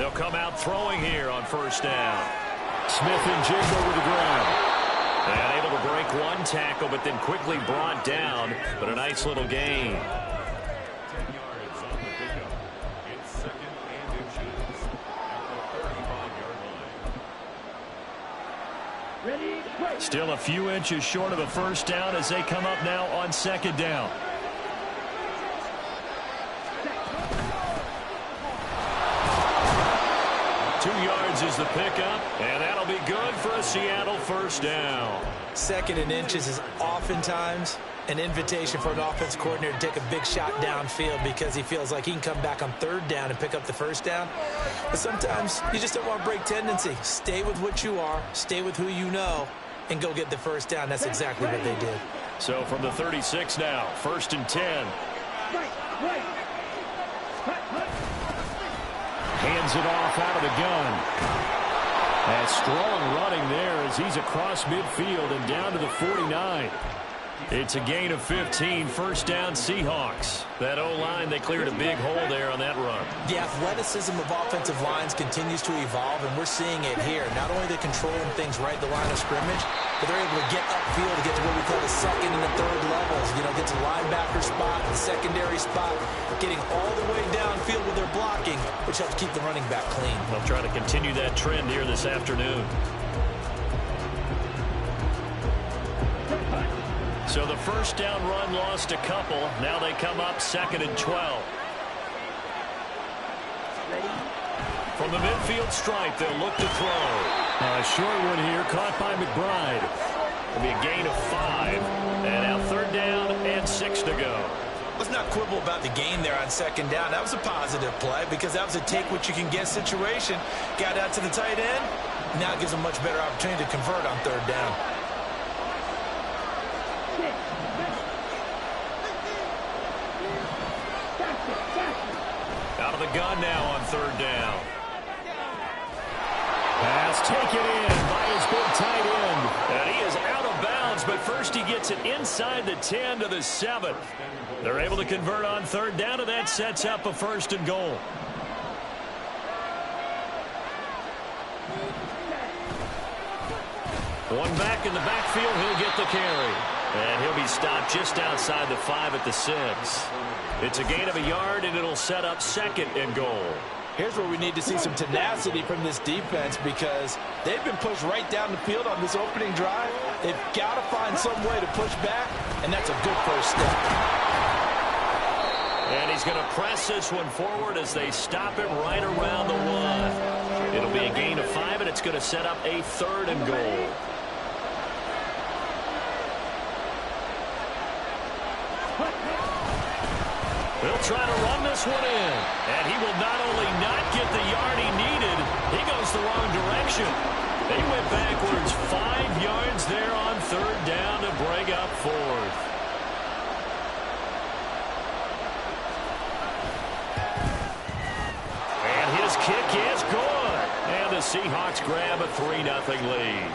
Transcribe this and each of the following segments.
They'll come out throwing here on first down. Smith and Jigba with the ground. And able to break one tackle, but then quickly brought down. But a nice little gain. Still a few inches short of a first down as they come up now on second down. Is the pickup, and that'll be good for a Seattle first down. Second and inches is oftentimes an invitation for an offense coordinator to take a big shot downfield because he feels like he can come back on third down and pick up the first down. But sometimes you just don't want to break tendency. Stay with what you are, stay with who you know, and go get the first down. That's exactly what they did. So from the 36 now, first and 10. Hands it off out of the gun. A strong running there as he's across midfield and down to the 49. It's a gain of 15, first down Seahawks. That O-line, they cleared a big hole there on that run. The athleticism of offensive lines continues to evolve, and we're seeing it here. Not only are they controlling things right at the line of scrimmage, but they're able to get upfield to get to what we call the second and the third levels. You know, get to the linebacker spot, the secondary spot, getting all the way downfield with their blocking, which helps keep the running back clean. They'll try to continue that trend here this afternoon. So the first down run lost a couple. Now they come up second and 12. From the midfield stripe, they'll look to throw. A short one here, caught by McBride. It'll be a gain of 5. And now third down and 6 to go. Let's not quibble about the gain there on second down. That was a positive play because that was a take-what-you-can-get situation. Got out to the tight end. Now it gives them much better opportunity to convert on third down. Out of the gun now on third down. Pass taken in by his big tight end. And he is out of bounds, but first he gets it inside the 10 to the 7. They're able to convert on third down, and that sets up a first and goal. One back in the backfield, he'll get the carry. And he'll be stopped just outside the 5 at the 6. It's a gain of a yard, and it'll set up second and goal. Here's where we need to see some tenacity from this defense because they've been pushed right down the field on this opening drive. They've got to find some way to push back, and that's a good first step. And he's going to press this one forward as they stop it right around the 1. It'll be a gain of 5, and it's going to set up a third and goal. They'll try to run this one in. And he will not only not get the yard he needed, he goes the wrong direction. They went backwards 5 yards there on third down to bring up fourth. And his kick is good. And the Seahawks grab a 3-0 lead.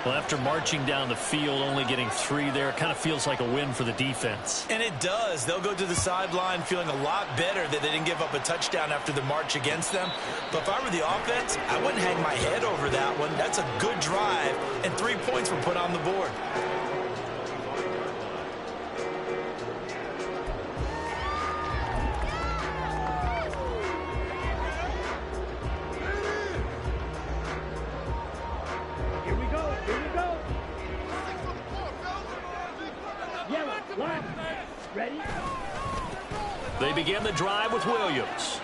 Well, after marching down the field, only getting 3 there, it kind of feels like a win for the defense. And it does. They'll go to the sideline feeling a lot better that they didn't give up a touchdown after the march against them. But if I were the offense, I wouldn't hang my head over that one. That's a good drive, and 3 points were put on the board. They begin the drive with Williams.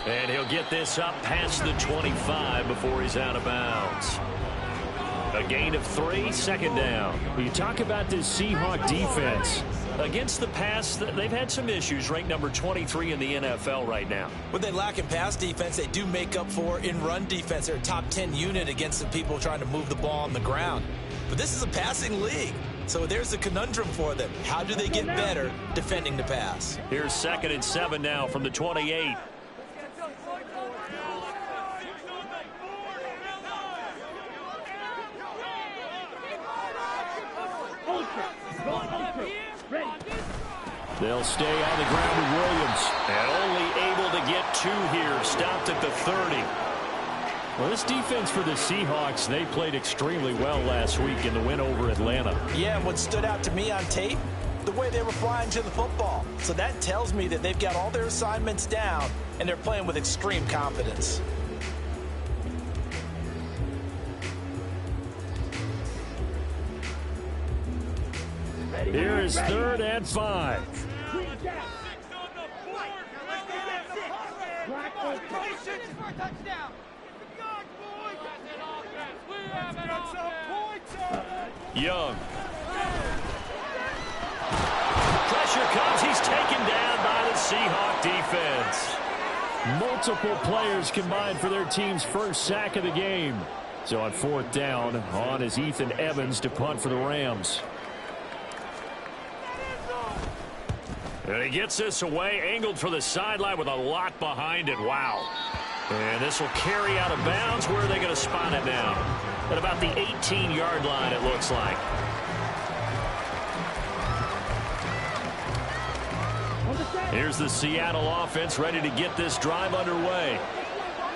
And he'll get this up past the 25 before he's out of bounds. A gain of 3, second down. You talk about this Seahawk defense. Against the pass, they've had some issues, ranked number 23 in the NFL right now. What they lack in pass defense, they do make up for in run defense. They're a top 10 unit against the people trying to move the ball on the ground. But this is a passing league. So there's a conundrum for them. How do they get better defending the pass? Here's second and 7 now from the 28. They'll stay on the ground with Williams. And only able to to get 2 here, stopped at the 30. Well, this defense for the Seahawks, they played extremely well last week in the win over Atlanta. Yeah, and what stood out to me on tape, the way they were flying to the football. So that tells me that they've got all their assignments down, and they're playing with extreme confidence. Here is 3rd and 5. Young. Pressure comes. He's taken down by the Seahawk defense. Multiple players combined for their team's first sack of the game. So on 4th down, on is Ethan Evans to punt for the Rams. And he gets this away, angled for the sideline with a lot behind it. Wow. And this will carry out of bounds. Where are they going to spot it now? At about the 18-yard line, it looks like. Here's the Seattle offense ready to get this drive underway.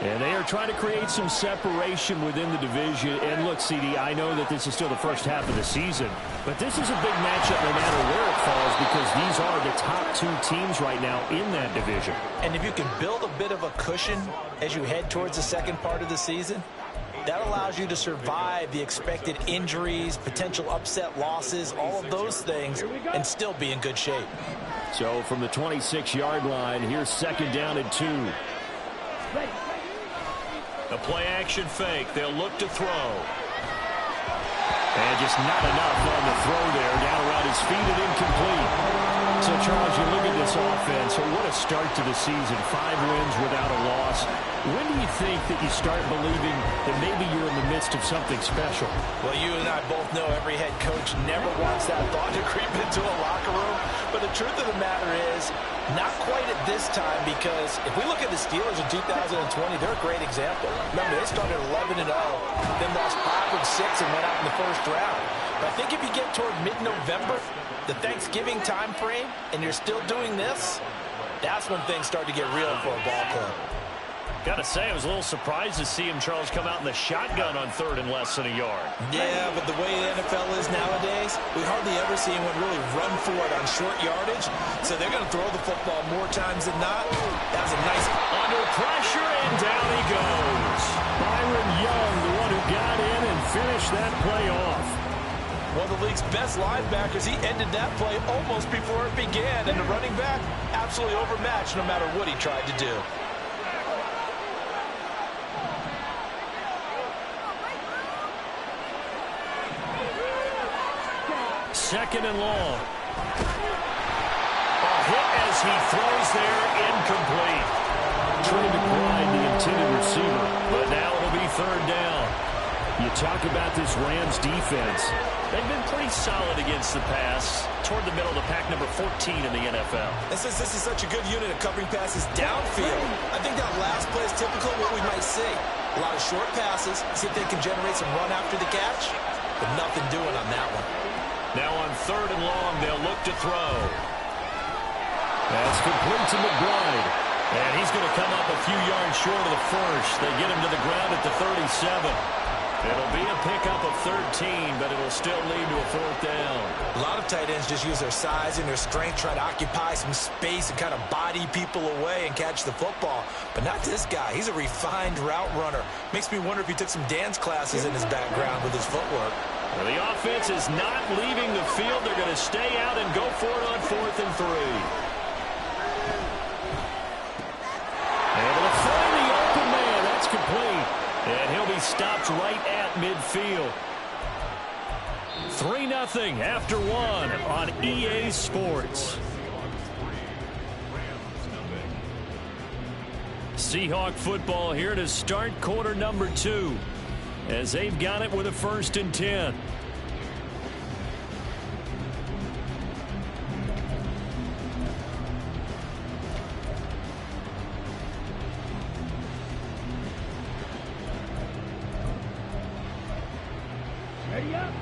And they are trying to create some separation within the division. And look, CD, I know that this is still the first half of the season, but this is a big matchup no matter where it falls because these are the top 2 teams right now in that division. And if you can build a bit of a cushion as you head towards the second part of the season, that allows you to survive the expected injuries, potential upset losses, all of those things, and still be in good shape. So from the 26-yard line, here's 2nd down and 2. A play-action fake. They'll look to throw. And just not enough on the throw there. Down around his feet and incomplete. So, Charles, you look at this offense. So what a start to the season. 5 wins without a loss. When do you think that you start believing that maybe you're in the midst of something special? Well, you and I both know every head coach never wants that thought to creep into a locker room. But the truth of the matter is, not quite at this time, because if we look at the Steelers in 2020, they're a great example. Remember, they started 11-0, then lost 5 of 6 and went out in the first round. But I think if you get toward mid-November, the Thanksgiving time frame, and you're still doing this, that's when things start to get real for a ball club. Got to say, I was a little surprised to see him, Charles, come out in the shotgun on 3rd and less than a yard. Yeah, but the way the NFL is nowadays, we hardly ever see anyone really run for it on short yardage. So they're going to throw the football more times than not. That was a nice... Under pressure, and down he goes. Byron Young, the one who got in and finished that play off. One of the league's best linebackers, he ended that play almost before it began. And the running back, absolutely overmatched no matter what he tried to do. 2nd and long. A hit as he throws there, incomplete. Trying to glide the intended receiver, but now it'll be 3rd down. You talk about this Rams defense. They've been pretty solid against the pass, toward the middle of the pack, number 14 in the NFL. This is such a good unit of covering passes downfield. I think that last play is typical of what we might see. A lot of short passes, see if they can generate some run after the catch, but nothing doing on that one. Now on 3rd and long, they'll look to throw. That's complete to McBride. And he's going to come up a few yards short of the first. They get him to the ground at the 37. It'll be a pickup of 13, but it'll still lead to a 4th down. A lot of tight ends just use their size and their strength, try to occupy some space and kind of body people away and catch the football. But not this guy. He's a refined route runner. Makes me wonder if he took some dance classes in his background with his footwork. Well, the offense is not leaving the field. They're going to stay out and go for it on 4th and 3. Able to find the open man. That's complete. And he'll be stopped right at midfield. 3-0 after 1 on EA Sports. Seahawk football here to start quarter number 2. As they've got it with a 1st and 10. Ready up.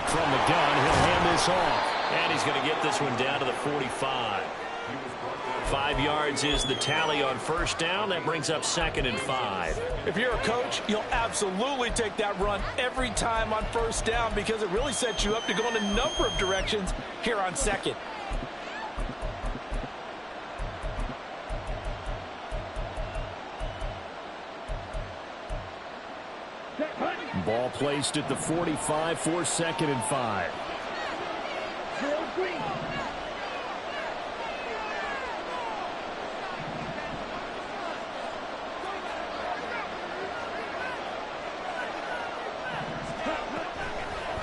From the gun, he'll hand this off. And he's going to get this one down to the 45. 5 yards is the tally on first down. That brings up 2nd and 5. If you're a coach, you'll absolutely take that run every time on first down because it really sets you up to go in a number of directions here on 2nd. Ball placed at the 45 for 2nd and 5.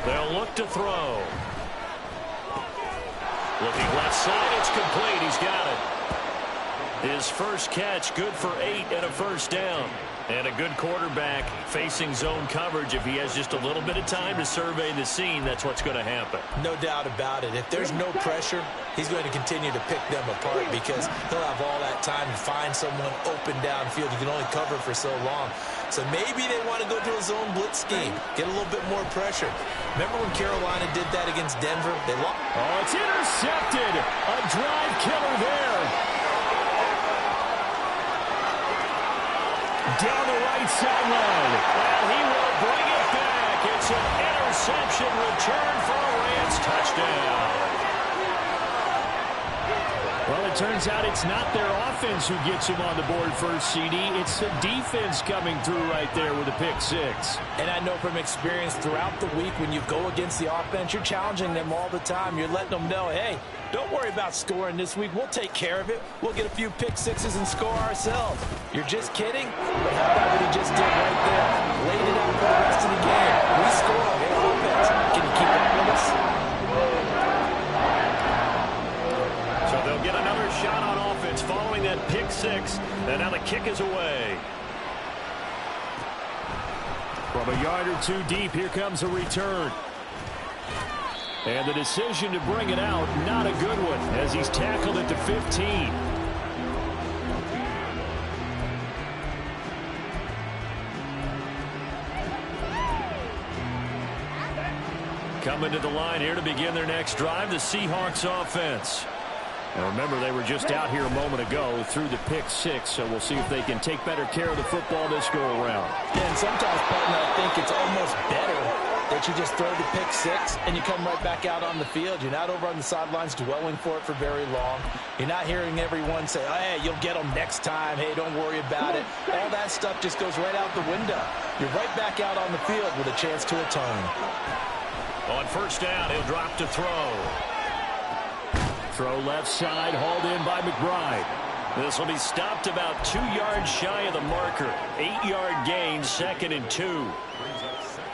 They'll look to throw. Looking left side, it's complete. He's got it. His first catch, good for 8 and a first down. And a good quarterback facing zone coverage. If he has just a little bit of time to survey the scene, that's what's going to happen. No doubt about it. If there's no pressure, he's going to continue to pick them apart because he'll have all that time to find someone open downfield. You can only cover for so long. So maybe they want to go to a zone blitz scheme, get a little bit more pressure. Remember when Carolina did that against Denver? They lost. Oh, it's intercepted. A drive killer there. Down the right sideline. Well, he will bring it back. It's an interception return for a Rams touchdown. Well, it turns out it's not their offense who gets him on the board first, CD. It's the defense coming through right there with a pick 6. And I know from experience throughout the week when you go against the offense, you're challenging them all the time. You're letting them know, hey, don't worry about scoring this week. We'll take care of it. We'll get a few pick 6s and score ourselves. You're just kidding? But how about what he just did right there? Laid it out for the rest of the game. We score. Hey, offense. Can you keep up with us? So they'll get another shot on offense following that pick 6. And now the kick is away. From a yard or two deep, here comes a return. And the decision to bring it out, not a good one, as he's tackled at the 15. Coming to the line here to begin their next drive, the Seahawks offense. Now remember, they were just out here a moment ago through the pick 6, so we'll see if they can take better care of the football this go around. Yeah, and sometimes, partner, I think it's almost better that you just throw the pick 6 and you come right back out on the field. You're not over on the sidelines dwelling for it for very long. You're not hearing everyone say, oh, hey, you'll get them next time. Hey, don't worry about it. All that stuff just goes right out the window. You're right back out on the field with a chance to atone. On first down, he'll drop to throw. Throw left side, hauled in by McBride. This will be stopped about 2 yards shy of the marker. 8-yard gain, 2nd and 2.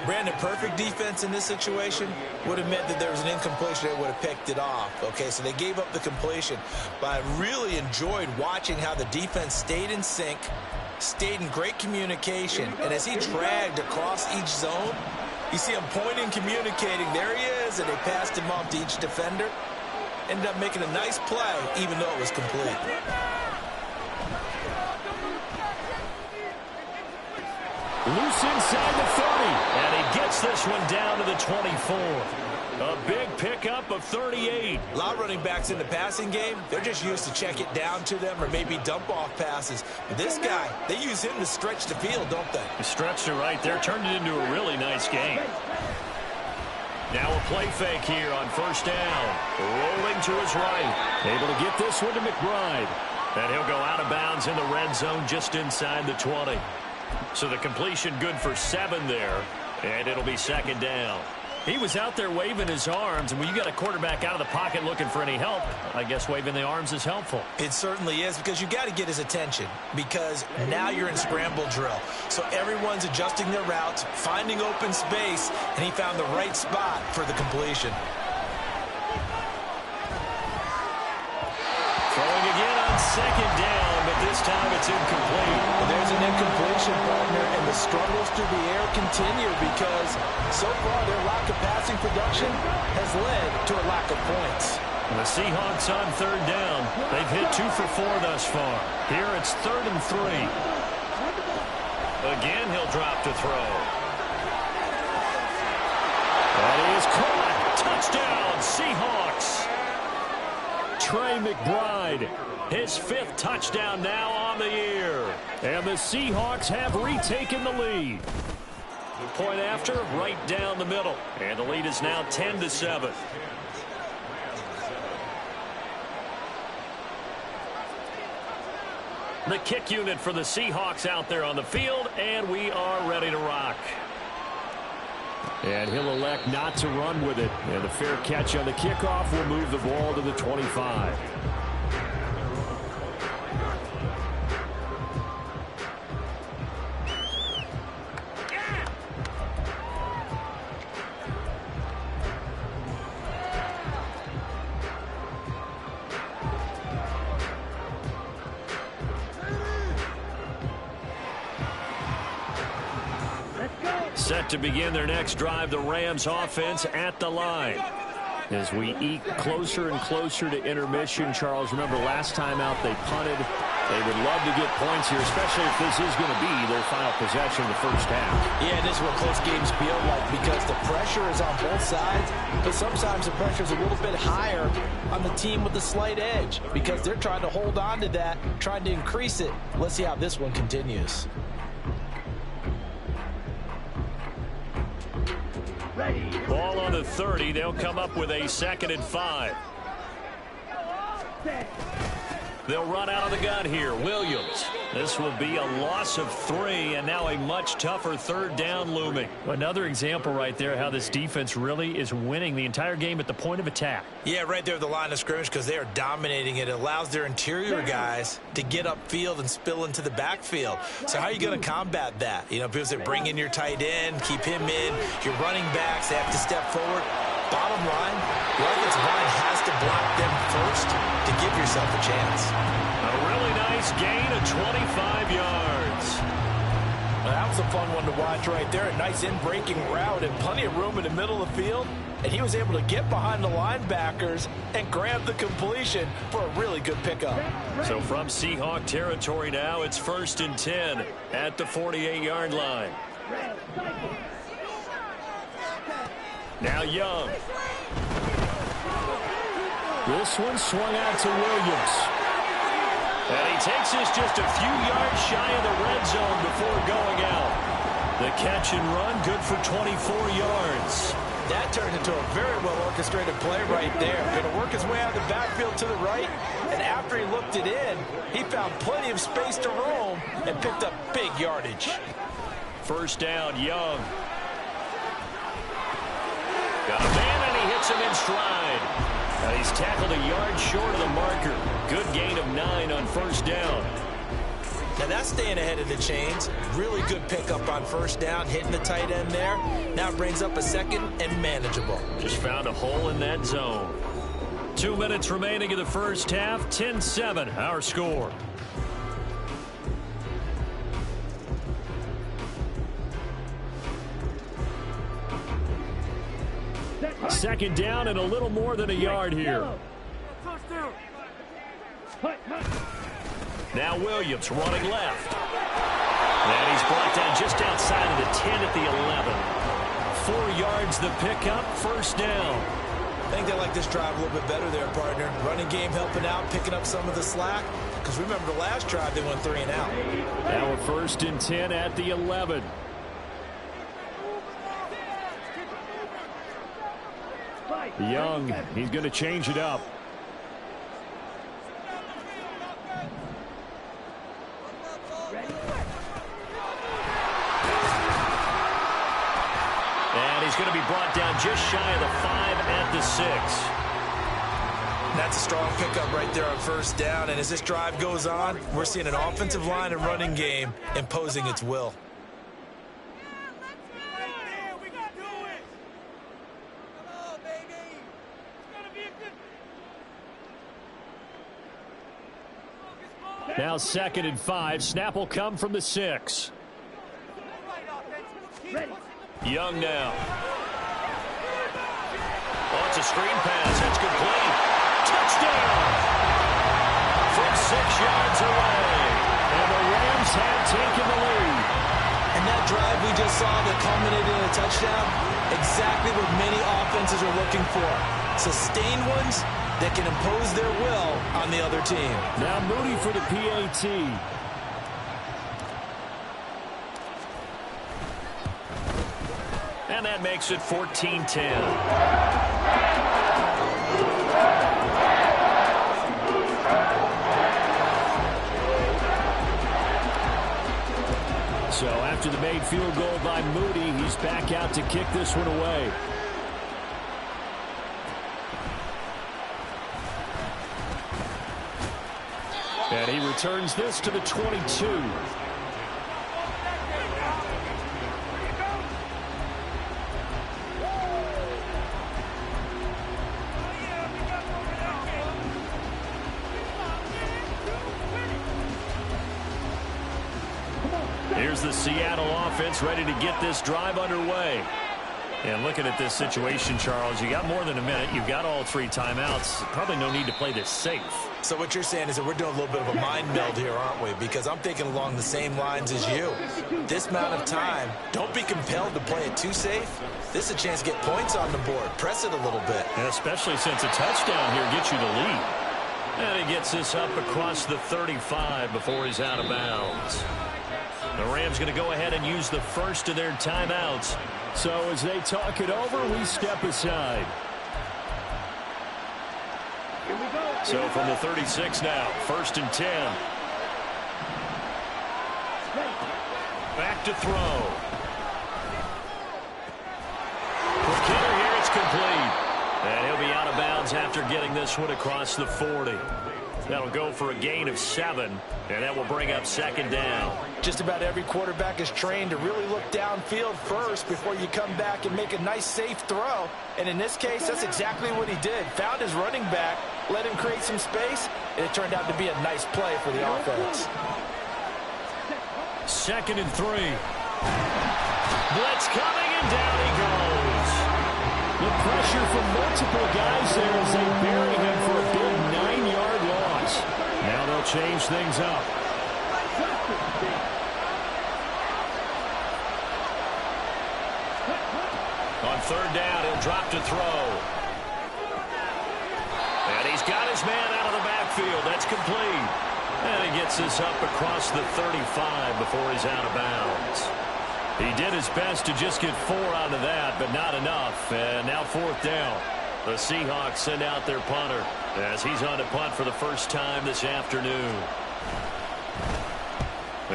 Brandon, perfect defense in this situation would have meant that there was an incompletion that would have picked it off. Okay, so they gave up the completion. But I really enjoyed watching how the defense stayed in sync, stayed in great communication. And as he dragged across each zone, you see him pointing, communicating. There he is, and they passed him off to each defender. Ended up making a nice play, even though it was complete. Loose inside the 30, and he gets this one down to the 24. A big pickup of 38. A lot of running backs in the passing game, they're just used to check it down to them or maybe dump off passes. But this guy, they use him to stretch the field, don't they? He stretched it right there, turned it into a really nice game. Now a play fake here on first down. Rolling to his right. Able to get this one to McBride. And he'll go out of bounds in the red zone just inside the 20. So the completion good for 7 there. And it'll be 2nd down. He was out there waving his arms, and when you got a quarterback out of the pocket looking for any help, I guess waving the arms is helpful. It certainly is, because you got to get his attention, because now you're in scramble drill. So everyone's adjusting their routes, finding open space, and he found the right spot for the completion. Throwing again on 2nd down, but this time it's incomplete. Well, there's an incompletion, partner, and the struggles through the air continue because so far their lack of passing production has led to a lack of points. And the Seahawks on 3rd down. They've hit 2 for 4 thus far. Here it's 3rd and 3. Again, he'll drop to throw. That is caught. Touchdown, Seahawks. Trey McBride, his 5th touchdown now on the year. And the Seahawks have retaken the lead. Point after, right down the middle. And the lead is now 10-7. The kick unit for the Seahawks out there on the field, and we are ready to rock. And he'll elect not to run with it. And the fair catch on the kickoff will move the ball to the 25. Set to begin their next drive, the Rams offense at the line. As we eke closer and closer to intermission, Charles, remember last time out they punted. They would love to get points here, especially if this is going to be their final possession of the first half. Yeah, this is what close games feel like because the pressure is on both sides, but sometimes the pressure is a little bit higher on the team with the slight edge because they're trying to hold on to that, trying to increase it. Let's see how this one continues. Ball on the 30. They'll come up with a 2nd and 5. They'll run out of the gun here. Williams. This will be a loss of 3, and now a much tougher 3rd down looming. Another example right there how this defense really is winning the entire game at the point of attack. Yeah, right there at the line of scrimmage because they are dominating it. It allows their interior guys to get upfield and spill into the backfield. So how are you going to combat that? You know, because they bring in your tight end, keep him in. Your running backs, they have to step forward. Bottom line, the offensive line has to block them first to give yourself a chance. A really nice gain of 25 yards. Well, that was a fun one to watch right there. A nice in-breaking route and plenty of room in the middle of the field. And he was able to get behind the linebackers and grab the completion for a really good pickup. So from Seahawk territory now, it's 1st and 10 at the 48-yard line. Now Young. This one swung out to Williams. And he takes this just a few yards shy of the red zone before going out. The catch and run, good for 24 yards. That turned into a very well-orchestrated play right there. Going to work his way out of the backfield to the right. And after he looked it in, he found plenty of space to roam and picked up big yardage. 1st down, Young. Got a man, and he hits him in stride. And he's tackled a yard short of the marker. Good gain of 9 on 1st down. Now that's staying ahead of the chains. Really good pickup on 1st down, hitting the tight end there. Now it brings up a 2nd and manageable. Just found a hole in that zone. 2 minutes remaining in the first half. 10-7, our score. Second down and a little more than a yard here. Now Williams running left. And he's brought down just outside of the 10 at the 11. 4 yards the pickup, 1st down. I think they like this drive a little bit better there, partner. Running game helping out, picking up some of the slack. Because remember the last drive, they went 3 and out. Now a 1st and 10 at the 11. Young, he's going to change it up. And he's going to be brought down just shy of the 5 at the 6. That's a strong pickup right there on 1st down. And as this drive goes on, we're seeing an offensive line and running game imposing its will. Now 2nd and 5. Snap will come from the 6. Young now. Oh, it's a screen pass. That's complete. Touchdown! From 6 yards away. And the Rams have taken the lead. And that drive we just saw that culminated in a touchdown, exactly what many offenses are looking for. Sustained ones that can impose their will on the other team. Now Moody for the PAT. And that makes it 14-10. So after the made field goal by Moody, he's back out to kick this one away. And he returns this to the 22. Here's the Seattle offense ready to get this drive underway. And looking at this situation, Charles, you got more than a minute. You've got all 3 timeouts. Probably no need to play this safe. So what you're saying is that we're doing a little bit of a mind meld here, aren't we? Because I'm thinking along the same lines as you. This amount of time, don't be compelled to play it too safe. This is a chance to get points on the board. Press it a little bit. And especially since a touchdown here gets you the lead. And he gets this up across the 35 before he's out of bounds. The Rams going to go ahead and use the first of their timeouts. So as they talk it over, we step aside. So from the 36 now, 1st and 10. Back to throw. For Kittle here, it's complete. And he'll be out of bounds after getting this one across the 40. That'll go for a gain of 7, and that will bring up 2nd down. Just about every quarterback is trained to really look downfield first before you come back and make a nice, safe throw. And in this case, that's exactly what he did. Found his running back, let him create some space, and it turned out to be a nice play for the offense. 2nd and 3. Blitz coming, and down he goes. The pressure from multiple guys there as they bury him for a big 9-yard loss. Now they'll change things up. On 3rd down, he'll drop to throw. And he's got his man out of the backfield. That's complete. And he gets this up across the 35 before he's out of bounds. He did his best to just get 4 out of that, but not enough. And now 4th down. The Seahawks send out their punter as he's on to punt for the first time this afternoon.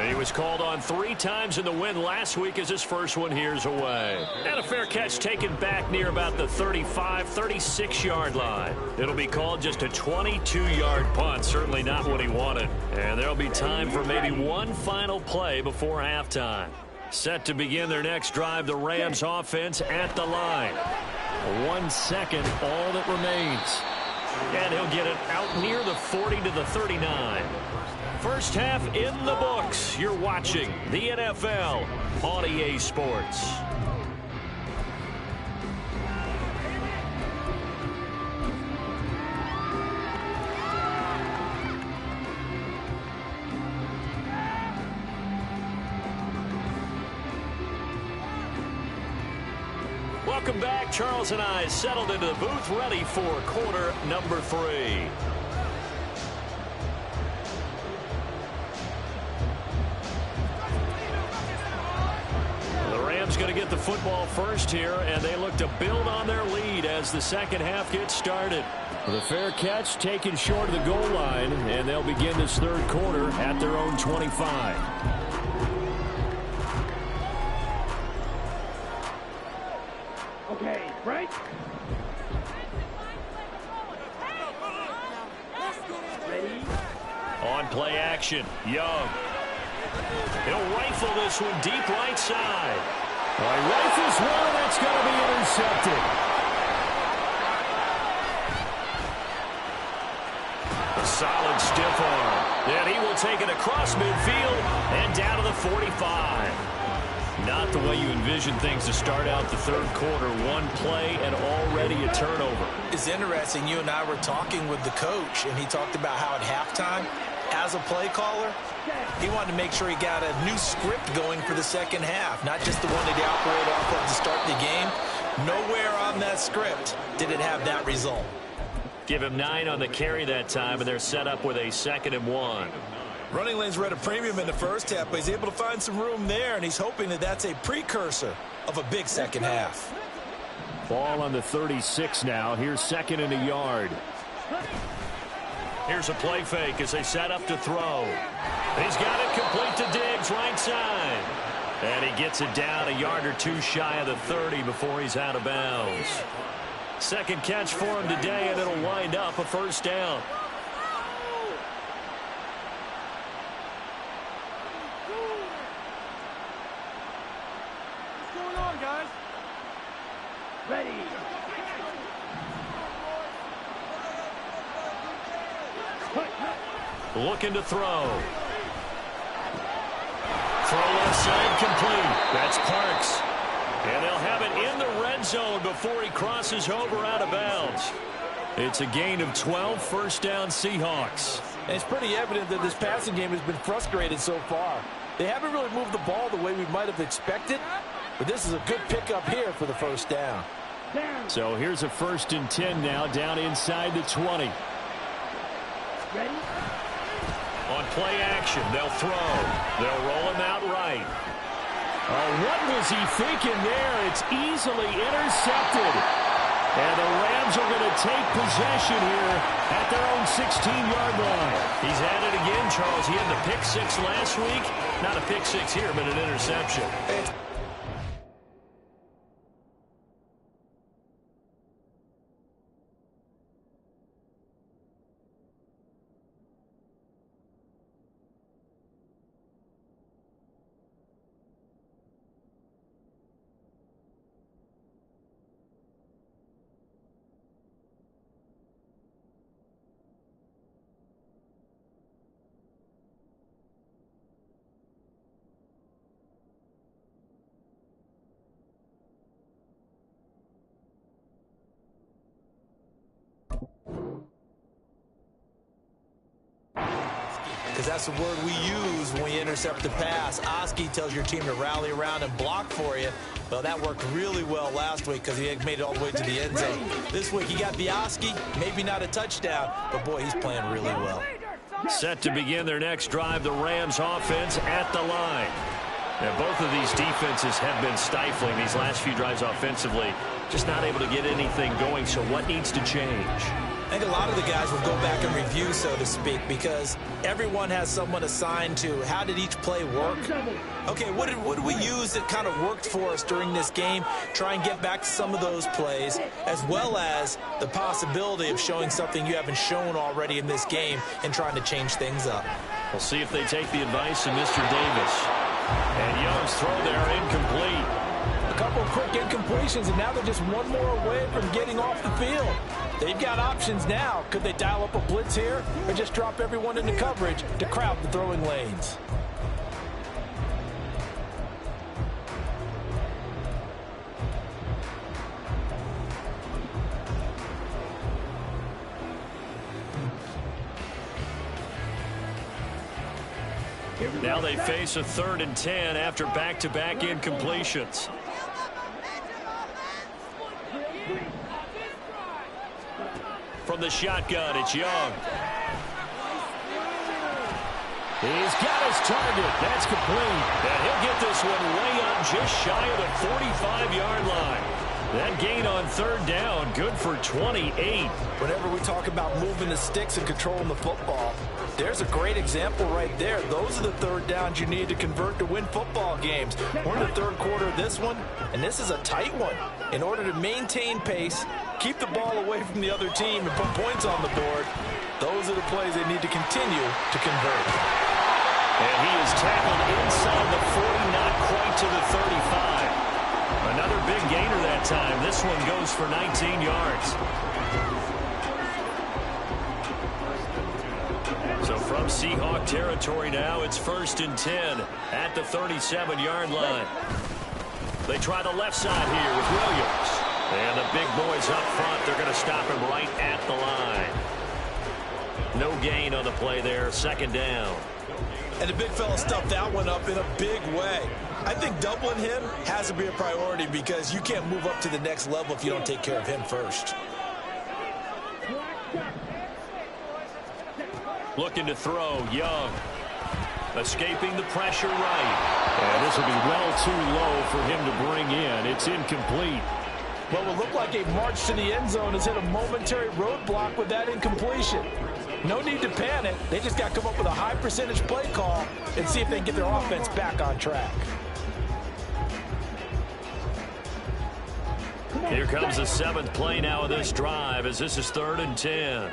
He was called on 3 times in the win last week as his first one here's away. And a fair catch taken back near about the 35, 36-yard line. It'll be called just a 22-yard punt. Certainly not what he wanted. And there'll be time for maybe one final play before halftime. Set to begin their next drive, the Rams offense at the line. 1 second, all that remains. And he'll get it out near the 40 to the 39. First half in the books. You're watching the NFL on EA Sports. Welcome back. Charles and I settled into the booth, ready for quarter number 3. The Rams going to get the football first here, and they look to build on their lead as the second half gets started. The fair catch taken short of the goal line, and they'll begin this third quarter at their own 25. Okay, right? Ready? On play action, Young. He'll rifle this one deep right side. He rifles one, that's going to be intercepted. A solid stiff arm. And he will take it across midfield and down to the 45. Not the way you envision things to start out the third quarter. One play and already a turnover. It's interesting. You and I were talking with the coach, and he talked about how at halftime as a play caller, he wanted to make sure he got a new script going for the second half, not just the one that he operated off of to start the game. Nowhere on that script did it have that result. Give him 9 on the carry that time, and they're set up with a 2nd and 1. Running lanes were at a premium in the first half, but he's able to find some room there, and he's hoping that that's a precursor of a big second half. Ball on the 36 now. Here's 2nd and a yard. Here's a play fake as they set up to throw. He's got it complete to Diggs, right side. And he gets it down a yard or 2 shy of the 30 before he's out of bounds. Second catch for him today, and it'll wind up a first down. What's going on, guys? Ready. Looking to throw. Throw left side complete. That's Parks. And they'll have it in the red zone before he crosses over out of bounds. It's a gain of 12, first down Seahawks. And it's pretty evident that this passing game has been frustrated so far. They haven't really moved the ball the way we might have expected, but this is a good pickup here for the first down. So here's a 1st and 10 now, down inside the 20. Ready? On play action, they'll throw. They'll roll him out right. Oh, what was he thinking there? It's easily intercepted. And the Rams are going to take possession here at their own 16-yard line. He's at it again, Charles. He had the pick 6 last week. Not a pick 6 here, but an interception. Because that's the word we use when we intercept the pass. Oski tells your team to rally around and block for you. Well, that worked really well last week because he made it all the way to the end zone. This week, he got the Oski, maybe not a touchdown, but boy, he's playing really well. Set to begin their next drive, the Rams offense at the line. And both of these defenses have been stifling these last few drives offensively. Just not able to get anything going, so what needs to change? I think a lot of the guys will go back and review, so to speak, because everyone has someone assigned to how did each play work. Okay, what did we use that kind of worked for us during this game? Try and get back to some of those plays, as well as the possibility of showing something you haven't shown already in this game and trying to change things up. We'll see if they take the advice of Mr. Davis. And Young's throw there incomplete. A couple of quick incompletions, and now they're just one more away from getting off the field. They've got options now. Could they dial up a blitz here or just drop everyone into coverage to crowd the throwing lanes? Now they face a 3rd and 10 after back-to-back incompletions. From the shotgun, it's Young. He's got his target. That's complete. And he'll get this one way up just shy of the 45-yard line. That gain on 3rd down, good for 28. Whenever we talk about moving the sticks and controlling the football, there's a great example right there. Those are the 3rd downs you need to convert to win football games. We're in the 3rd quarter of this one, and this is a tight one. In order to maintain pace, keep the ball away from the other team, and put points on the board, those are the plays they need to continue to convert. And he is tackled inside the 40, not quite to the 35. Another big gainer that time. This one goes for 19 yards. So from Seahawk territory now, it's 1st and 10 at the 37-yard line. They try the left side here with Williams. And the big boys up front, they're going to stop him right at the line. No gain on the play there, second down. And the big fella stuffed that one up in a big way. I think doubling him has to be a priority because you can't move up to the next level if you don't take care of him first. Looking to throw, Young. Escaping the pressure right. And this will be well too low for him to bring in. It's incomplete. What will look like a march to the end zone has hit a momentary roadblock with that incompletion. No need to panic. They just got to come up with a high percentage play call and see if they can get their offense back on track. Here comes the 7th play now of this drive as this is 3rd and 10.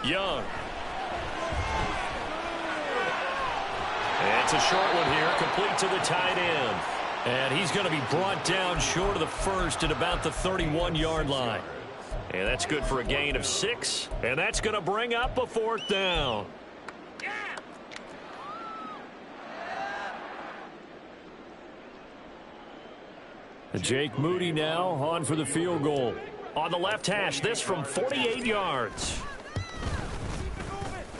Young. And it's a short one here, complete to the tight end. And he's going to be brought down short of the first at about the 31-yard line. And that's good for a gain of 6. And that's going to bring up a 4th down. Jake Moody now on for the field goal. On the left hash, this from 48 yards.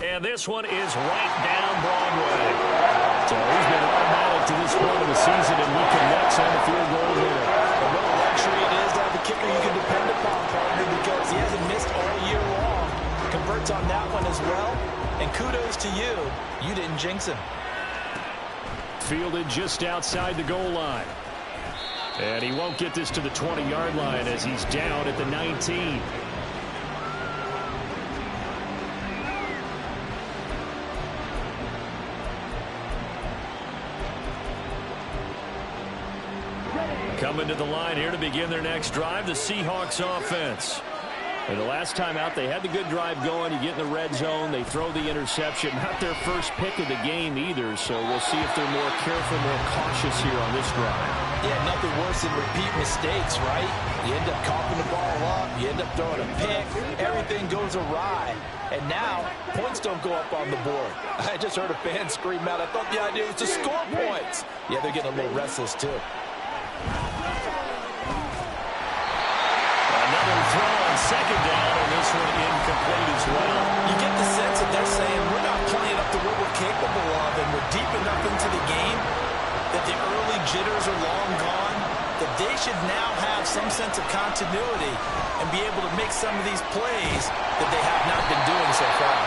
And this one is right down Broadway. So he's been automatic to this point of the season, and he connects on the field goal there. And what a luxury it is to have a kicker you can depend upon, partner, because he hasn't missed all year long. Converts on that one as well. And kudos to you. You didn't jinx him. Fielded just outside the goal line. And he won't get this to the 20-yard line as he's down at the 19. Coming to the line here to begin their next drive, the Seahawks offense. And the last time out, they had the good drive going. You get in the red zone, they throw the interception. Not their first pick of the game either, so we'll see if they're more careful, more cautious here on this drive. Yeah, nothing worse than repeat mistakes, right? You end up coughing the ball up, you end up throwing a pick, everything goes awry. And now, points don't go up on the board. I just heard a fan scream out, I thought the idea was to score points. Yeah, they're getting a little restless too. Another throw on second down, and this one incomplete as well. You get the sense that they're saying we're not playing up to what we're capable of, and we're deep enough into the game that the early jitters are long gone, that they should now have some sense of continuity and be able to make some of these plays that they have not been doing so far.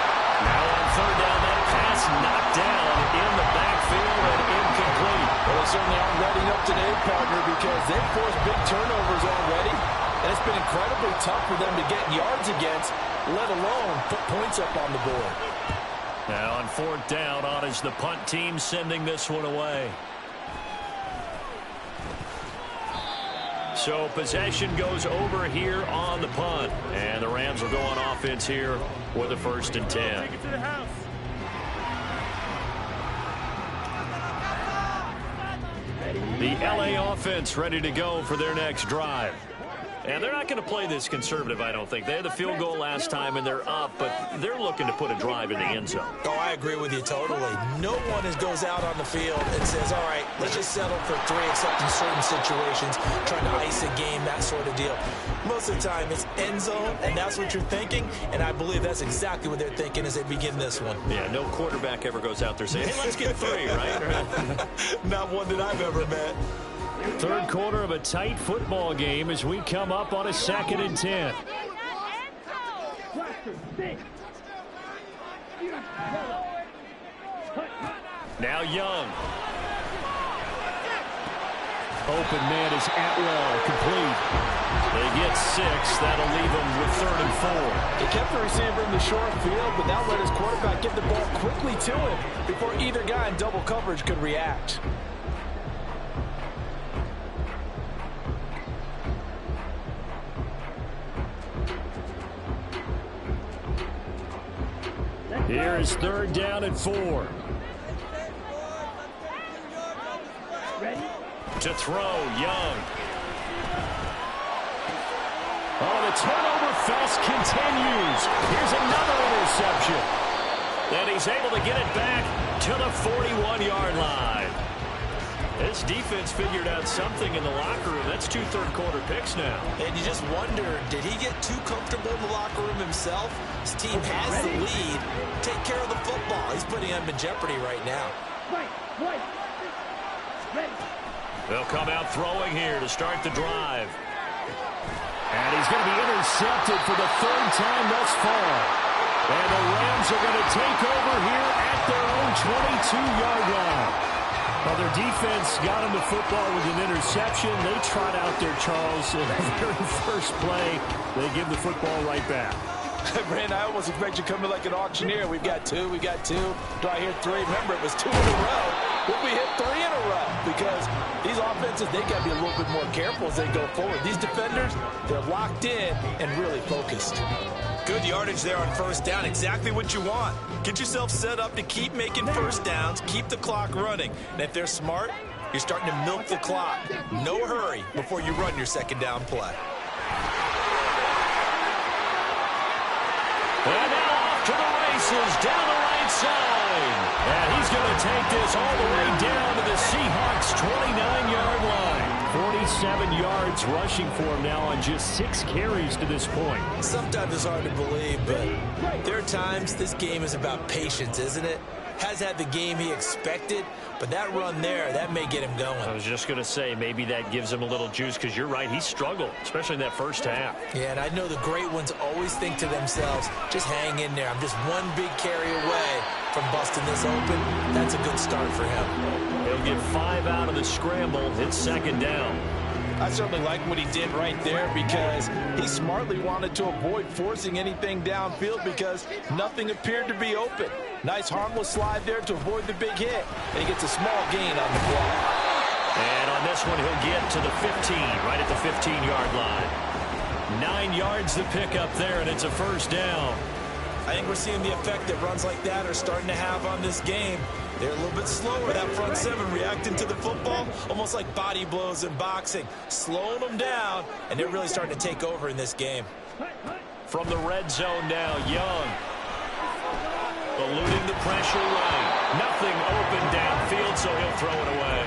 Now on third down, that pass knocked down in the backfield and incomplete. Well, they certainly aren't readying up today, partner, because they've forced big turnovers already, and it's been incredibly tough for them to get yards against, let alone put points up on the board. Now on fourth down, on is the punt team sending this one away. So possession goes over here on the punt. And the Rams will go on offense here with a 1st and 10. Take it to the house. The LA offense ready to go for their next drive. And they're not going to play this conservative, I don't think. They had the field goal last time, and they're up, but they're looking to put a drive in the end zone. Oh, I agree with you totally. No one goes out on the field and says, all right, let's just settle for 3 except in certain situations, trying to ice a game, that sort of deal. Most of the time, it's end zone, and that's what you're thinking, and I believe that's exactly what they're thinking as they begin this one. Yeah, no quarterback ever goes out there saying, hey, let's get 3, right? Not one that I've ever met. Third quarter of a tight football game as we come up on a 2nd and 10. Now Young. Open man is Atwell, complete. They get 6. That'll leave them with 3rd and 4. He kept the receiver in the short field, but now let his quarterback get the ball quickly to him before either guy in double coverage could react. Here is 3rd down and 4. Ready? To throw, Young. Oh, the turnover fest continues. Here's another interception. And he's able to get it back to the 41-yard line. This defense figured out something in the locker room. That's 2 third-quarter picks now. And you just wonder, did he get too comfortable in the locker room himself? His team has the lead. Take care of the football. He's putting them in jeopardy right now. They'll come out throwing here to start the drive. And he's going to be intercepted for the 3rd time thus far. And the Rams are going to take over here at their own 22-yard line. Well, their defense got him the football with an interception. They trot out there, Charles, in the very first play. They give the football right back. Brandon, I almost expect you to come in like an auctioneer. We've got 2, we got 2. Do I hear 3? Remember, it was 2 in a row. Will we hit 3 in a row? Because these offenses, they got to be a little bit more careful as they go forward. These defenders, they're locked in and really focused. Good yardage there on first down. Exactly what you want. Get yourself set up to keep making first downs, keep the clock running. And if they're smart, you're starting to milk the clock. No hurry before you run your second down play. And now off to the races down the right side. And he's going to take this all the way down to the Seahawks' 29-yard line. 47 yards rushing for him now on just 6 carries to this point. Sometimes it's hard to believe, but there are times this game is about patience, isn't it? Has had the game he expected, but that run there, that may get him going. I was just going to say, maybe that gives him a little juice, because you're right, he struggled, especially in that first half. Yeah, and I know the great ones always think to themselves, just hang in there. I'm just one big carry away from busting this open. That's a good start for him. He'll get 5 out of the scramble. It's 2nd down. I certainly like what he did right there because he smartly wanted to avoid forcing anything downfield because nothing appeared to be open. Nice harmless slide there to avoid the big hit, and he gets a small gain on the play. And on this one, he'll get to the 15, right at the 15-yard line. 9 yards to pick up there, and it's a first down. I think we're seeing the effect that runs like that are starting to have on this game. They're a little bit slower, that front 7, reacting to the football, almost like body blows in boxing, slowing them down, and they're really starting to take over in this game. From the red zone now, Young. Eluding the pressure right. Nothing open downfield, so he'll throw it away.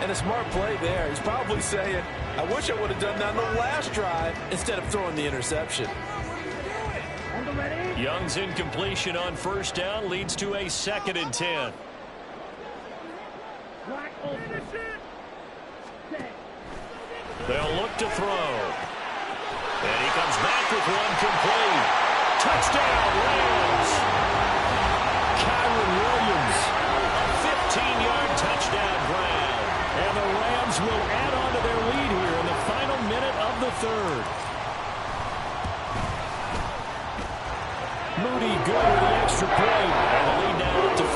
And a smart play there. He's probably saying, I wish I would have done that on the last drive instead of throwing the interception. Young's incompletion on first down leads to a 2nd and 10. They'll look to throw. And he comes back with one complete. Touchdown, Rams. Kyron Williams, a 15-yard touchdown grab. And the Rams will add on to their lead here in the final minute of the 3rd. Moody good with the extra point. And the lead now up to 14.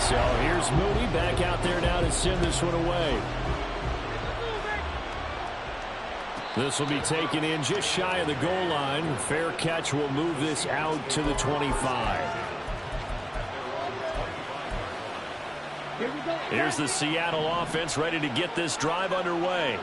So here's Moody back out there now to send this one away. This will be taken in just shy of the goal line. Fair catch will move this out to the 25. Here's the Seattle offense ready to get this drive underway.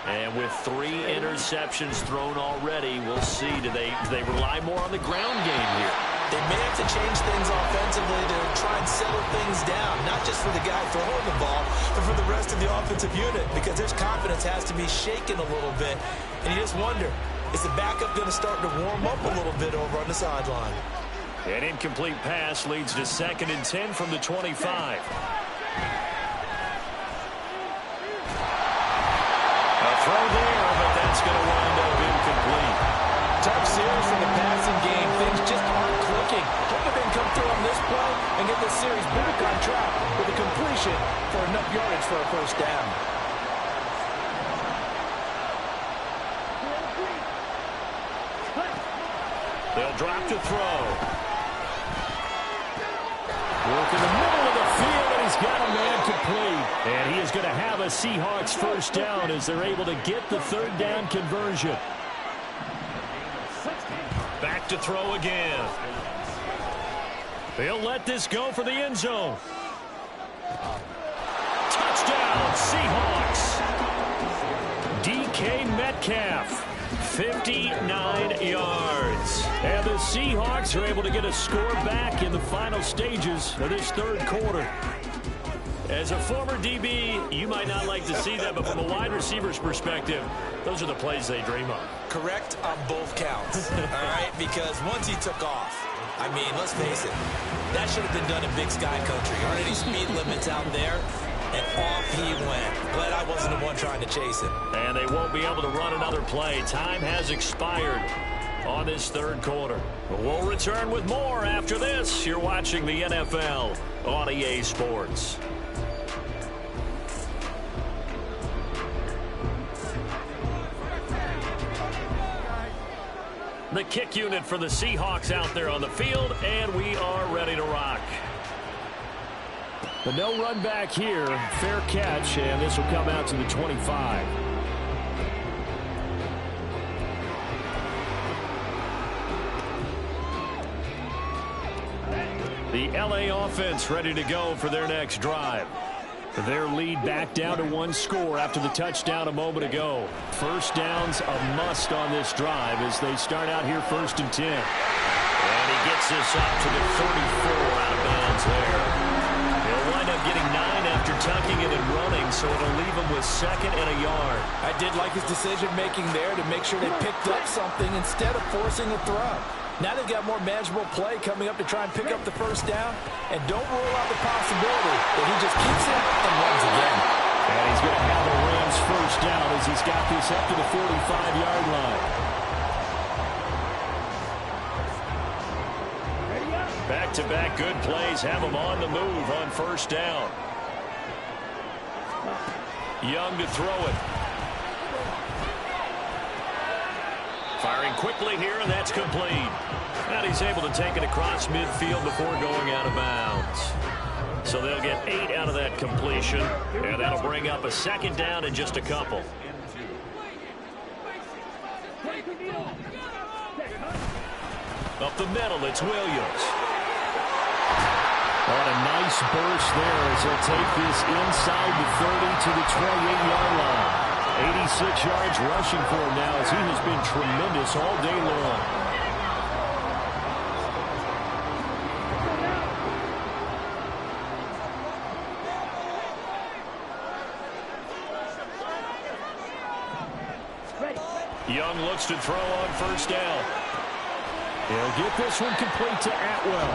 And with 3 interceptions thrown already, we'll see. Do they rely more on the ground game here? They may have to change things offensively to try and settle things down, not just for the guy throwing the ball, but for the rest of the offensive unit, because their confidence has to be shaken a little bit. And you just wonder, is the backup going to start to warm up a little bit over on the sideline? An incomplete pass leads to 2nd and 10 from the 25. Throw there, but that's going to wind up incomplete. Tough series from the passing game. Things just aren't clicking. Hope they can come through on this play and get this series back on track with a completion for enough yardage for a first down. They'll drop to throw. Work in the middle of the field, and he's got a man complete. And he is going to have a Seahawks first down as they're able to get the 3rd down conversion. Back to throw again. They'll let this go for the end zone. Touchdown, Seahawks. DK Metcalf. 59 yards. And the Seahawks are able to get a score back in the final stages of this third quarter. As a former DB, you might not like to see that, but from a wide receiver's perspective, those are the plays they dream of. Correct on both counts, all right? Because once he took off, I mean, let's face it, that should have been done in Big Sky Country. Aren't any speed limits out there? And off he went. Glad I wasn't the one trying to chase him. And they won't be able to run another play. Time has expired on this third quarter. We'll return with more after this. You're watching the NFL on EA Sports. The kick unit for the Seahawks out there on the field, and we are ready to rock. The no run back here, fair catch, and this will come out to the 25. The LA offense ready to go for their next drive. Their lead back down to one score after the touchdown a moment ago. First down's a must on this drive as they start out here 1st and 10. And he gets this up to the 34 out of bounds there. He'll wind up getting 9 after tucking it and running, so it'll leave him with 2nd and a yard. I did like his decision-making there to make sure they picked up something instead of forcing a throw. Now they've got more manageable play coming up to try and pick up the first down. And don't rule out the possibility that he just keeps it and runs again. And he's going to have the Rams first down as he's got this up to the 45-yard line. Back-to-back good plays have him on the move on first down. Young to throw it. Firing quickly here, and that's complete. And he's able to take it across midfield before going out of bounds. So they'll get 8 out of that completion, and that'll bring up a 2nd down in just a couple. Up the middle, it's Williams. On a nice burst there as he'll take this inside the 30 to the 28-yard line. 86 yards rushing for him now as he has been tremendous all day long. Young looks to throw on first down. He'll get this one complete to Atwell.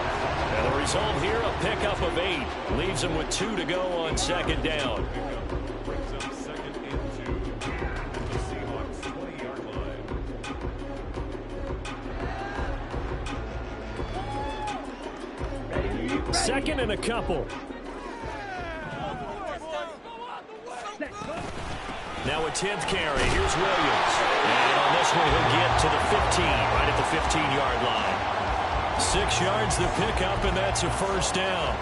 And the result here, a pickup of 8. Leaves him with 2 to go on 2nd down. Second and a couple. Now a 10th carry. Here's Williams. And on this one, he'll get to the 15, right at the 15-yard line. 6 yards the pickup, and that's a first down.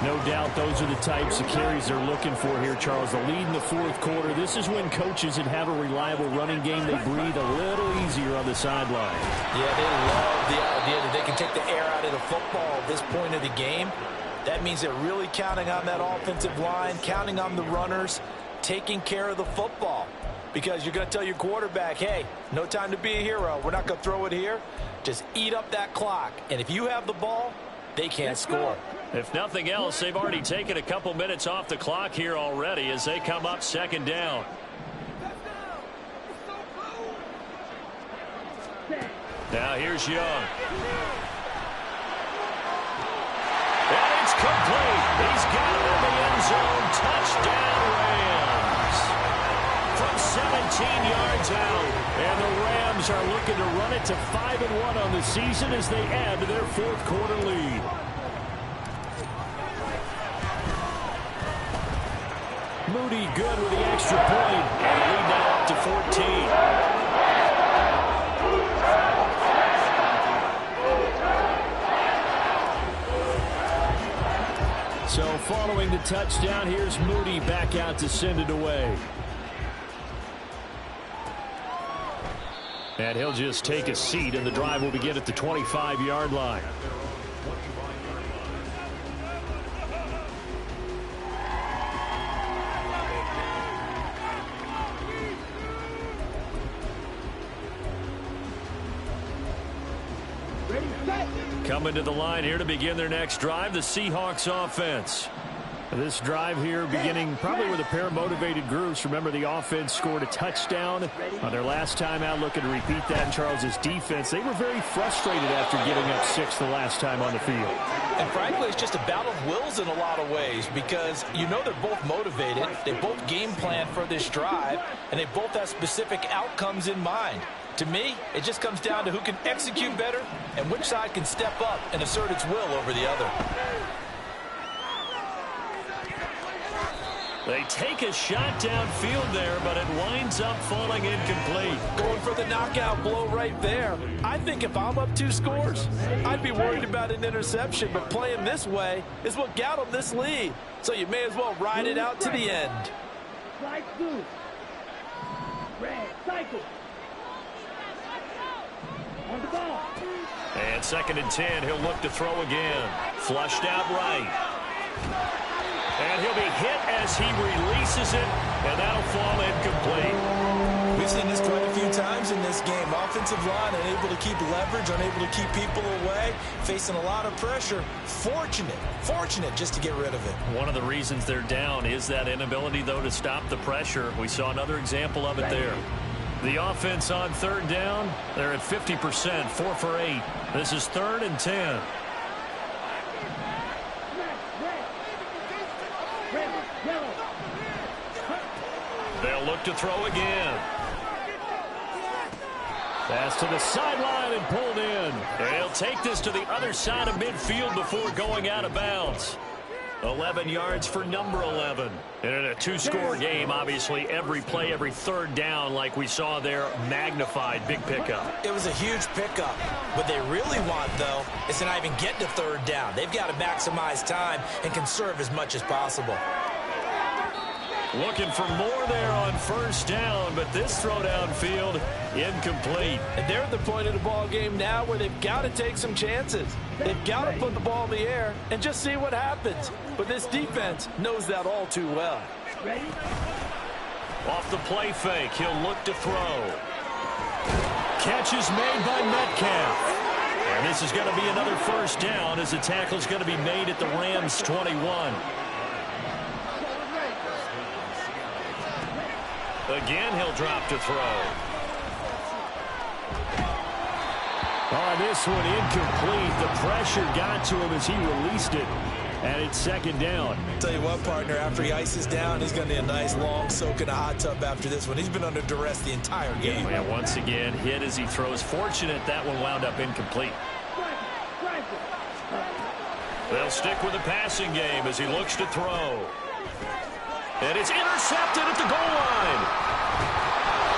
No doubt those are the types of carries they're looking for here, Charles. The lead in the 4th quarter. This is when coaches that have a reliable running game, they breathe a little easier on the sideline. Yeah, they love the idea that they can take the air out of the football at this point of the game. That means they're really counting on that offensive line, counting on the runners, taking care of the football. Because you're going to tell your quarterback, hey, no time to be a hero. We're not going to throw it here. Just eat up that clock. And if you have the ball, they can't score. If nothing else, they've already taken a couple minutes off the clock here already as they come up 2nd down. Now here's Young. And it's complete. He's got it in the end zone. Touchdown, Rams. From 17 yards out. And the Rams are looking to run it to 5-1 on the season as they add to their 4th quarter lead. Moody good with the extra point. And lead now up to 14. So following the touchdown, here's Moody back out to send it away. And he'll just take a seat, and the drive will begin at the 25-yard line. Coming to the line here to begin their next drive, the Seahawks offense. This drive here beginning probably with a pair of motivated groups. Remember, the offense scored a touchdown on their last time out, looking to repeat that in Charles's defense. They were very frustrated after giving up 6 the last time on the field. And frankly, it's just a battle of wills in a lot of ways because you know they're both motivated. They both game plan for this drive, and they both have specific outcomes in mind. To me, it just comes down to who can execute better and which side can step up and assert its will over the other. They take a shot downfield there, but it winds up falling incomplete. Going for the knockout blow right there. I think if I'm up 2 scores, I'd be worried about an interception, but playing this way is what got them this lead. So you may as well ride it out to the end. Slide through. Red, cycle. On the ball. And 2nd and 10, he'll look to throw again. Flushed out right. And he'll be hit as he releases it, and that'll fall incomplete. We've seen this quite a few times in this game. Offensive line unable to keep leverage, unable to keep people away, facing a lot of pressure. Fortunate just to get rid of it. One of the reasons they're down is that inability, though, to stop the pressure. We saw another example of it there. The offense on 3rd down, they're at 50%, 4 for 8. This is 3rd and 10. They'll look to throw again. Pass to the sideline and pulled in. They'll take this to the other side of midfield before going out of bounds. 11 yards for number 11. And in a 2-score game, obviously, every play, every 3rd down, like we saw there, magnified. Big pickup. It was a huge pickup. What they really want, though, is to not even get to 3rd down. They've got to maximize time and conserve as much as possible. Looking for more there on 1st down, but this throw downfield incomplete. And they're at the point of the ball game now where they've got to take some chances. They've got to put the ball in the air and just see what happens. But this defense knows that all too well. Ready? Off the play fake, he'll look to throw. Catch is made by Metcalf. And this is going to be another 1st down as the tackle's going to be made at the Rams' 21. Again, he'll drop to throw. Oh, this one incomplete. The pressure got to him as he released it. And it's 2nd down. Tell you what, partner, after he ices down, he's going to need a nice long soak in a hot tub after this one. He's been under duress the entire game. Yeah, once again, hit as he throws. Fortunate that one wound up incomplete. They'll stick with the passing game as he looks to throw. And it's intercepted at the goal line.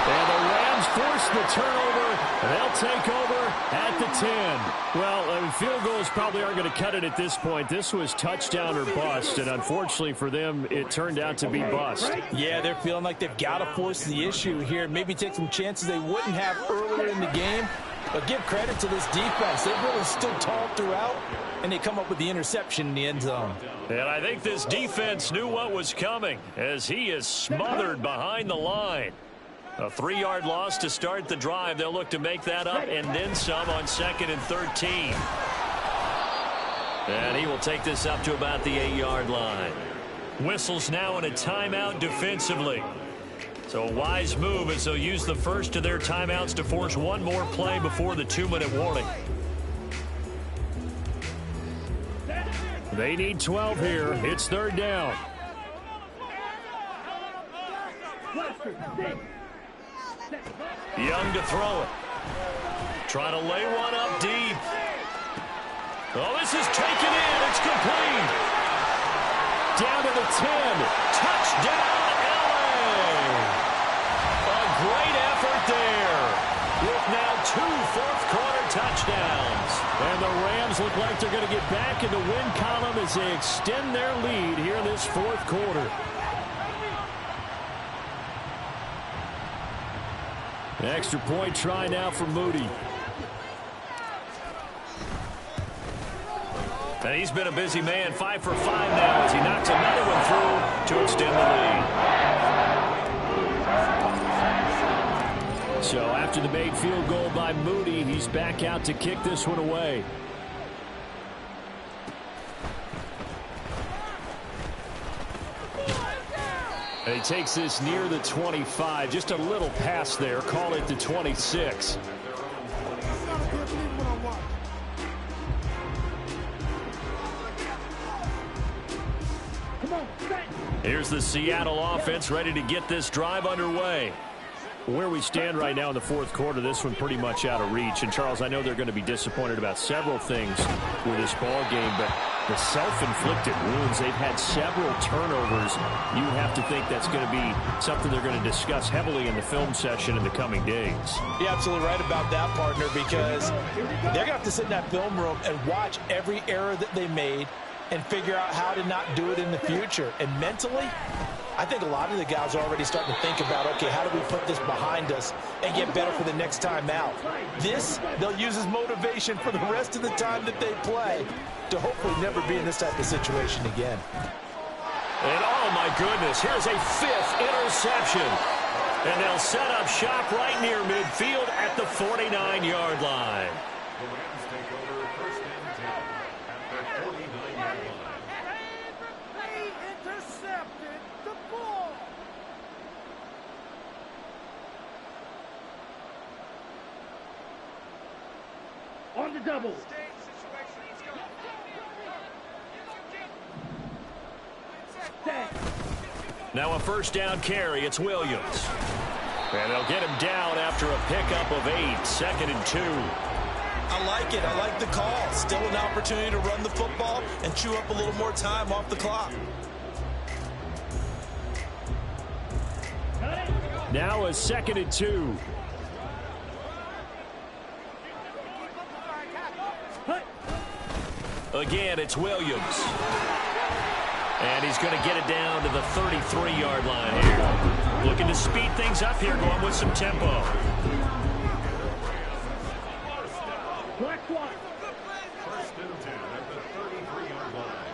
And the Rams force the turnover. They'll take over at the 10. Well, field goals probably aren't going to cut it at this point. This was touchdown or bust, and unfortunately for them, it turned out to be bust. Yeah, they're feeling like they've got to force the issue here. Maybe take some chances they wouldn't have earlier in the game. But give credit to this defense. They've really stood tall throughout, and they come up with the interception in the end zone. And I think this defense knew what was coming as he is smothered behind the line. A 3-yard loss to start the drive. They'll look to make that up and then some on 2nd and 13. And he will take this up to about the 8-yard line. Whistles now in a timeout defensively. So a wise move as they'll use the first of their timeouts to force one more play before the 2-minute warning. They need 12 here. It's 3rd down. Young to throw it. Trying to lay one up deep. Oh, this is taken in. It's complete. Down to the 10. Touchdown, LA. A great effort there. With now 2 fourth-quarter touchdowns. And the Rams look like they're going to get back in the win column as they extend their lead here in this 4th quarter. Extra point try now for Moody. And he's been a busy man, 5 for 5 now as he knocks another one through to extend the lead. So after the made field goal by Moody, he's back out to kick this one away. And he takes this near the 25. Just a little pass there. Call it the 26. Here's the Seattle offense ready to get this drive underway. Where we stand right now in the fourth quarter, this one pretty much out of reach. And, Charles, I know they're going to be disappointed about several things with this ball game, but the self-inflicted wounds, they've had several turnovers. You would have to think that's going to be something they're going to discuss heavily in the film session in the coming days. You're absolutely right about that, partner, because they're going to have to sit in that film room and watch every error that they made and figure out how to not do it in the future. And mentally, I think a lot of the guys are already starting to think about, okay, how do we put this behind us and get better for the next time out? This, they'll use as motivation for the rest of the time that they play to hopefully never be in this type of situation again. And, oh, my goodness, here's a fifth interception. And they'll set up shop right near midfield at the 49-yard line. On the double. Now a first down carry. It's Williams. And they'll get him down after a pickup of 8. 2nd and 2. I like it. I like the call. Still an opportunity to run the football and chew up a little more time off the clock. Now a 2nd and 2. Again, it's Williams. And he's going to get it down to the 33-yard line here. Looking to speed things up here, going with some tempo. Black one. First and 10 at the 33-yard line.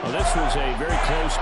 Well, this was a very close